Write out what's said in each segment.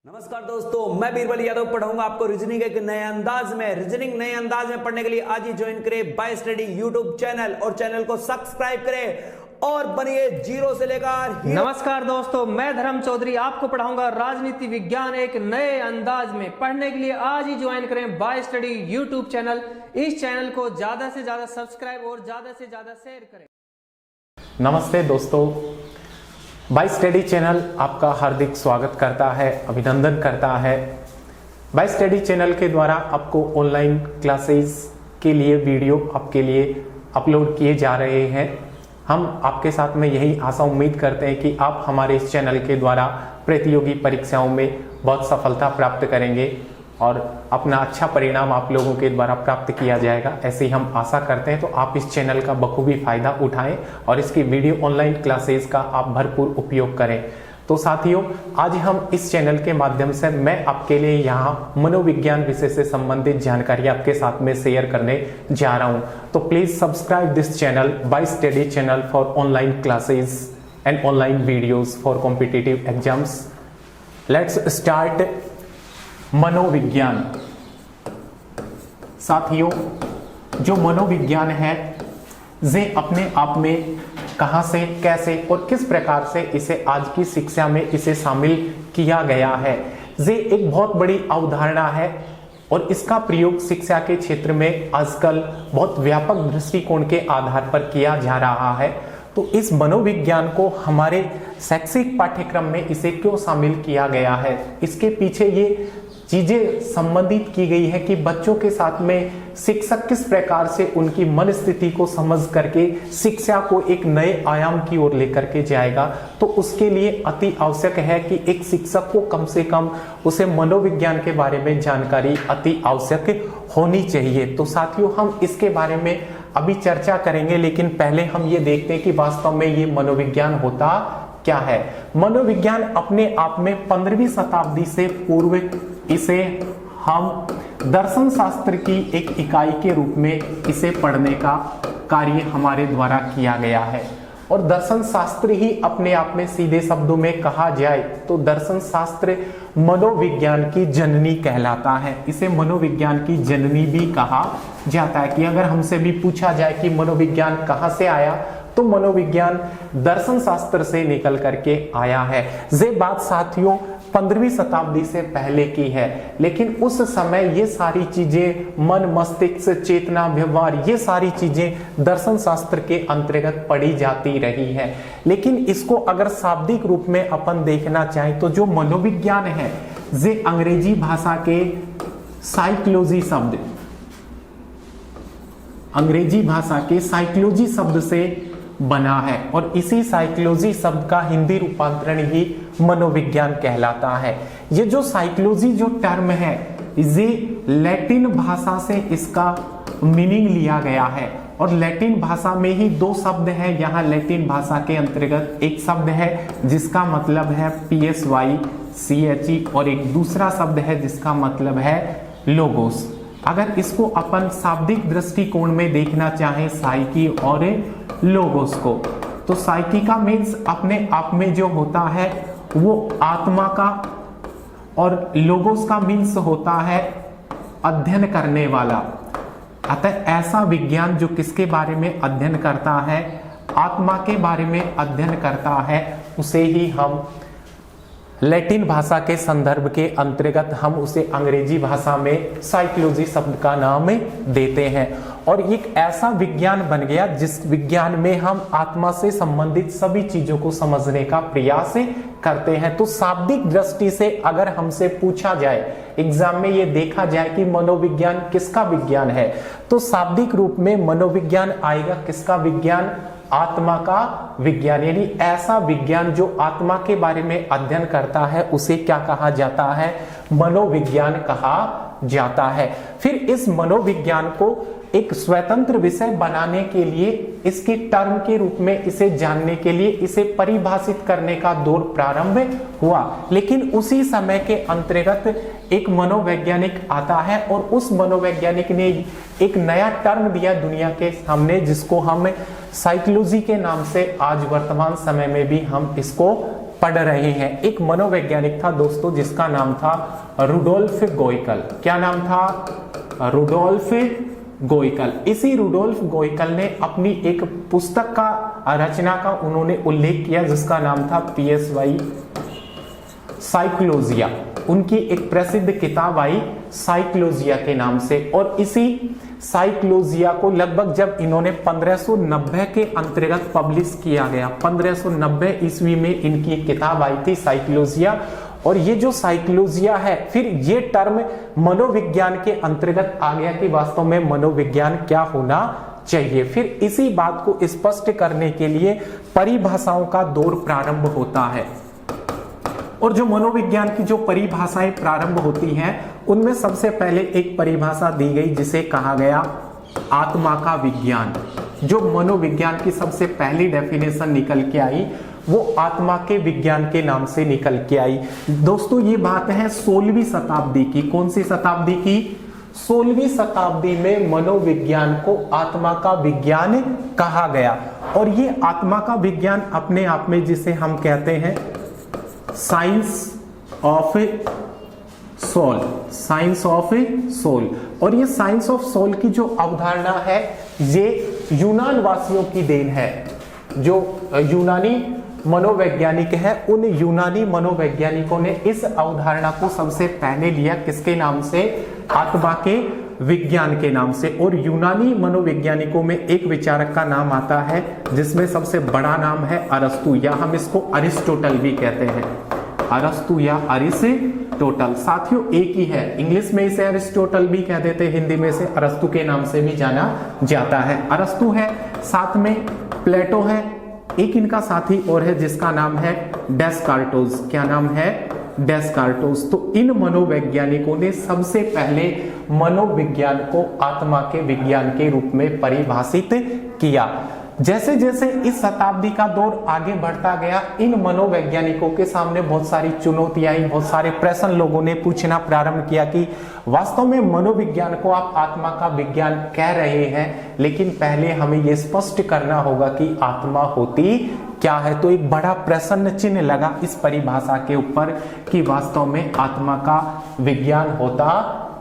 नमस्कार दोस्तों, मैं बीरबल यादव पढ़ाऊंगा आपको रीजनिंग एक नए अंदाज में। रीजनिंग नए अंदाज में पढ़ने के लिए आज ही ज्वाइन करें बाय स्टडी यूट्यूब चैनल और चैनल को सब्सक्राइब करें और बनिए जीरो से लेकर। नमस्कार दोस्तों, मैं धर्म चौधरी आपको पढ़ाऊंगा राजनीति विज्ञान एक नए अंदाज में। पढ़ने के लिए आज ही ज्वाइन करें बाय स्टडी यूट्यूब चैनल। इस चैनल को ज्यादा से ज्यादा सब्सक्राइब और ज्यादा से ज्यादा शेयर करें। नमस्ते दोस्तों, बाय स्टडी चैनल आपका हार्दिक स्वागत करता है, अभिनंदन करता है। बाय स्टडी चैनल के द्वारा आपको ऑनलाइन क्लासेस के लिए वीडियो आपके लिए अपलोड किए जा रहे हैं। हम आपके साथ में यही आशा उम्मीद करते हैं कि आप हमारे इस चैनल के द्वारा प्रतियोगी परीक्षाओं में बहुत सफलता प्राप्त करेंगे और अपना अच्छा परिणाम आप लोगों के द्वारा प्राप्त किया जाएगा, ऐसी हम आशा करते हैं। तो आप इस चैनल का बखूबी फायदा उठाएं और इसकी वीडियो ऑनलाइन क्लासेस का आप भरपूर उपयोग करें। तो साथियों, आज हम इस चैनल के माध्यम से मैं आपके लिए यहाँ मनोविज्ञान विषय से संबंधित जानकारी आपके साथ में शेयर करने जा रहा हूँ। तो please subscribe this channel by study channel for online classes and online videos for competitive exams. Let's start मनोविज्ञान। साथियों, जो मनोविज्ञान है ये अपने आप में कहां से, कैसे और किस प्रकार से इसे आज की शिक्षा में इसे शामिल किया गया है, ये एक बहुत बड़ी अवधारणा है और इसका प्रयोग शिक्षा के क्षेत्र में आजकल बहुत व्यापक दृष्टिकोण के आधार पर किया जा रहा है। तो इस मनोविज्ञान को हमारे शैक्षिक पाठ्यक्रम में इसे क्यों शामिल किया गया है, इसके पीछे ये चीजें संबंधित की गई है कि बच्चों के साथ में शिक्षक किस प्रकार से उनकी मन स्थिति को समझ करके शिक्षा को एक नए आयाम की ओर लेकर के जाएगा। तो उसके लिए अति आवश्यक है कि एक शिक्षक को कम से कम उसे मनोविज्ञान के बारे में जानकारी अति आवश्यक होनी चाहिए। तो साथियों, हम इसके बारे में अभी चर्चा करेंगे, लेकिन पहले हम ये देखते हैं कि वास्तव में ये मनोविज्ञान होता क्या है। मनोविज्ञान अपने आप में 15वीं शताब्दी से पूर्व इसे हम दर्शन शास्त्र की एक इकाई के रूप में इसे पढ़ने का कार्य हमारे द्वारा किया गया है। और दर्शन शास्त्र ही अपने आप में सीधे शब्दों में कहा जाए तो दर्शन शास्त्र मनोविज्ञान की जननी कहलाता है। इसे मनोविज्ञान की जननी भी कहा जाता है कि अगर हमसे भी पूछा जाए कि मनोविज्ञान कहाँ से आया तो मनोविज्ञान दर्शन शास्त्र से निकल करके आया है। ये बात साथियों 15वीं शताब्दी से पहले की है, लेकिन उस समय ये सारी चीजें मन, मस्तिष्क, चेतना, व्यवहार, ये सारी चीजें दर्शन शास्त्र के अंतर्गत पढ़ी जाती रही है। लेकिन इसको अगर शाब्दिक रूप में अपन देखना चाहें तो जो मनोविज्ञान है ये अंग्रेजी भाषा के साइकोलॉजी शब्द, अंग्रेजी भाषा के साइकोलॉजी शब्द से बना है और इसी साइकोलॉजी शब्द का हिंदी रूपांतरण ही मनोविज्ञान कहलाता है। ये जो साइकोलॉजी जो टर्म है ये लैटिन भाषा से इसका मीनिंग लिया गया है और लैटिन भाषा में ही दो शब्द हैं। यहाँ लैटिन भाषा के अंतर्गत एक शब्द है जिसका मतलब है PSYCHE और एक दूसरा शब्द है जिसका मतलब है लोगोस। अगर इसको अपन शाब्दिक दृष्टिकोण में देखना चाहें साइकी और लोगोस को, तो साइकी का मीन्स अपने आप में जो होता है वो आत्मा का और लोगोस का मीन्स होता है अध्ययन करने वाला। अतः ऐसा विज्ञान जो किसके बारे में अध्ययन करता है, आत्मा के बारे में अध्ययन करता है, उसे ही हम लैटिन भाषा के संदर्भ के अंतर्गत हम उसे अंग्रेजी भाषा में साइकोलॉजी शब्द का नाम देते हैं। और एक ऐसा विज्ञान बन गया जिस विज्ञान में हम आत्मा से संबंधित सभी चीजों को समझने का प्रयास करते हैं। तो शाब्दिक दृष्टि से अगर हमसे पूछा जाए, एग्जाम में ये देखा जाए कि मनोविज्ञान किसका विज्ञान है, तो शाब्दिक रूप में मनोविज्ञान आएगा किसका विज्ञान, आत्मा का विज्ञान। यानी ऐसा विज्ञान जो आत्मा के बारे में अध्ययन करता है उसे क्या कहा जाता है, मनोविज्ञान कहा जाता है। फिर इस मनोविज्ञान को एक स्वतंत्र विषय बनाने के लिए, इसकी टर्म के रूप में इसे जानने के लिए इसे परिभाषित करने का दौर प्रारंभ हुआ। लेकिन उसी समय के अंतर्गत एक मनोवैज्ञानिक आता है और उस मनोवैज्ञानिक ने एक नया टर्म दिया दुनिया के सामने जिसको हम साइकोलॉजी के नाम से आज वर्तमान समय में भी हम इसको पढ़ रहे हैं। एक मनोवैज्ञानिक था दोस्तों जिसका नाम था रुडोल्फ गोइकल। क्या नाम था? रुडोल्फ गोइकल। इसी रुडोल्फ गोइकल ने अपनी एक पुस्तक का रचना का उन्होंने उल्लेख किया जिसका नाम था PSY साइकोलॉजिया। उनकी एक प्रसिद्ध किताब आई साइकोलॉजिया के नाम से, और इसी साइकोलॉजिया को लगभग जब इन्होंने 1590 के अंतर्गत पब्लिश किया गया, 1590 ईस्वी में इनकी एक किताब आई थी साइकोलॉजिया। और ये जो साइकोलॉजिया है, फिर ये टर्म मनोविज्ञान के अंतर्गत आ गया कि वास्तव में मनोविज्ञान क्या होना चाहिए। फिर इसी बात को स्पष्ट करने के लिए परिभाषाओं का दौर प्रारंभ होता है, और जो मनोविज्ञान की जो परिभाषाएं प्रारंभ होती हैं उनमें सबसे पहले एक परिभाषा दी गई जिसे कहा गया आत्मा का विज्ञान। जो मनोविज्ञान की सबसे पहली डेफिनेशन निकल के आई वो आत्मा के विज्ञान के नाम से निकल के आई। दोस्तों ये बात है 16वीं शताब्दी की। कौन सी शताब्दी की? 16वीं शताब्दी में मनोविज्ञान को आत्मा का विज्ञान कहा गया। और ये आत्मा का विज्ञान अपने आप में जिसे हम कहते हैं science of soul, science of soul. और ये साइंस ऑफ सोल की जो अवधारणा है ये यूनान वासियों की देन है। जो यूनानी मनोवैज्ञानिक है उन यूनानी मनोवैज्ञानिकों ने इस अवधारणा को सबसे पहले लिया। किसके नाम से? आत्मा के विज्ञान के नाम से। और यूनानी मनोवैज्ञानिकों में एक विचारक का नाम आता है जिसमें सबसे बड़ा नाम है अरस्तु, या हम इसको अरिस्टोटल भी कहते हैं। अरस्तु या अरिस्टोटल साथियों एक ही है। इंग्लिश में इसे अरिस्टोटल भी कह देते हैं, हिंदी में इसे अरस्तु के नाम से भी जाना जाता है। अरस्तु है, साथ में प्लेटो है, एक इनका साथी और है जिसका नाम है डेस्कार्टोस। क्या नाम है? डेस्कार्टोस। तो इन मनोवैज्ञानिकों ने सबसे पहले मनोविज्ञान को आत्मा के विज्ञान के रूप में परिभाषित किया। जैसे जैसे इस शताब्दी का दौर आगे बढ़ता गया इन मनोवैज्ञानिकों के सामने बहुत सारी चुनौतियां आई, बहुत सारे प्रश्न लोगों ने पूछना प्रारंभ किया कि वास्तव में मनोविज्ञान को आप आत्मा का विज्ञान कह रहे हैं, लेकिन पहले हमें यह स्पष्ट करना होगा कि आत्मा होती क्या है। तो एक बड़ा प्रश्न चिन्ह लगा इस परिभाषा के ऊपर कि वास्तव में आत्मा का विज्ञान होता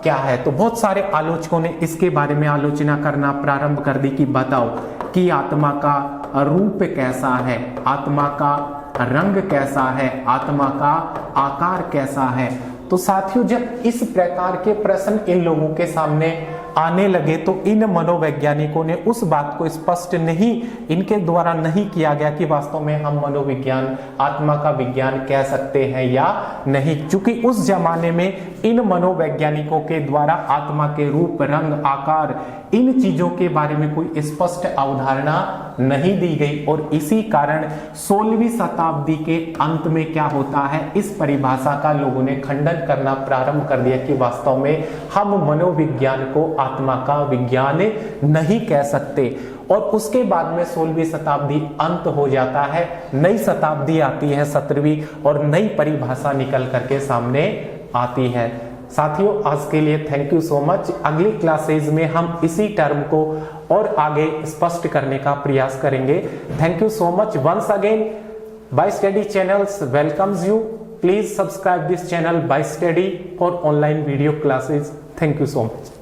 क्या है। तो बहुत सारे आलोचकों ने इसके बारे में आलोचना करना प्रारंभ कर दी कि बताओ कि आत्मा का रूप कैसा है, आत्मा का रंग कैसा है, आत्मा का आकार कैसा है। तो साथियों जब इस प्रकार के प्रश्न इन लोगों के सामने आने लगे तो इन मनोवैज्ञानिकों ने उस बात को स्पष्ट नहीं, इनके द्वारा नहीं किया गया कि वास्तव में हम मनोविज्ञान आत्मा का विज्ञान कह सकते हैं या नहीं, क्योंकि उस जमाने में इन मनोवैज्ञानिकों के द्वारा आत्मा के रूप, रंग, आकार, इन चीजों के बारे में कोई स्पष्ट अवधारणा नहीं दी गई। और इसी कारण 16वीं शताब्दी के अंत में क्या होता है, इस परिभाषा का लोगों ने खंडन करना प्रारंभ कर दिया कि वास्तव में हम मनोविज्ञान को आत्मा का विज्ञान नहीं कह सकते। और उसके बाद में 16वीं शताब्दी अंत हो जाता है, नई शताब्दी आती है 17वीं, और नई परिभाषा निकल करके सामने आती है। साथियों आज के लिए थैंक यू सो मच। अगली क्लासेज में हम इसी टर्म को और आगे स्पष्ट करने का प्रयास करेंगे। Thank you so much once again. By study channels welcomes you. Please subscribe this channel by study for online video classes. Thank you so much.